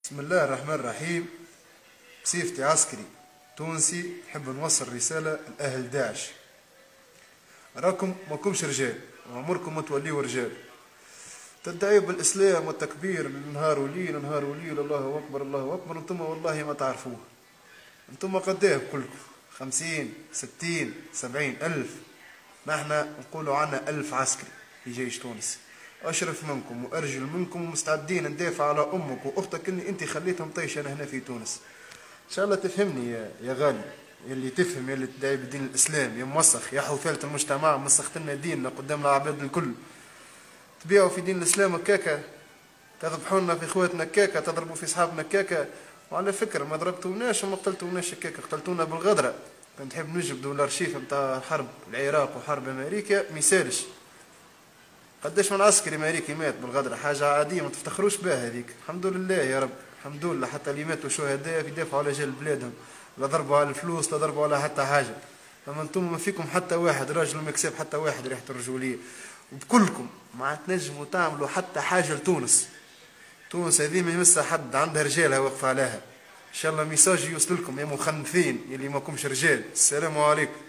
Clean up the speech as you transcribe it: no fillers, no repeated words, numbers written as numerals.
بسم الله الرحمن الرحيم. بصفتي عسكري تونسي نحب نوصل رسالة لأهل داعش. راكم ماكمش رجال وعمركم ما توليوا رجال، تدعيوا بالإسلام والتكبير نهار وليل نهار وليل، الله أكبر الله أكبر، انتم والله ما تعرفوه. انتم قداه كلكم 50 60 70 ألف، نحنا نقولوا عنا 1000 عسكري في جيش تونس، أشرف منكم وأرجل منكم ومستعدين ندافع على أمك وأختك اللي أنت خليتهم طيشة هنا في تونس. إن شاء الله تفهمني يا غالي، يلي تفهم، يلي تدعي بدين الإسلام، يا موسخ يا حوثالة المجتمع، مسخت لنا ديننا قدام العباد الكل. تبيعوا في دين الإسلام هكاكا، تذبحونا في إخواتنا هكاكا، تضربوا في أصحابنا هكاكا. وعلى فكرة ما ضربتوناش وما قتلتوناش هكاكا، قتلتونا بالغدرة. كنت نحب نجبدوا الأرشيف نتاع حرب العراق وحرب أمريكا ميسالش. قداش من عسكري امريكي مات بالغدرة، حاجة عادية ما تفتخروش بها هذيك. الحمد لله يا رب، الحمد لله. حتى اللي ماتوا شهداء يدافعوا على جال بلادهم، لا ضربوا على الفلوس لا ضربوا على حتى حاجة. اما انتم ما فيكم حتى واحد راجل ما كسب حتى واحد ريحة الرجولية، وبكلكم ما تنجموا تعملوا حتى حاجة لتونس. تونس هذه ما يمسها حد، عندها رجالها واقفة عليها. ان شاء الله ميساج يوصل لكم يا مخنثين يلي ماكمش رجال. السلام عليكم.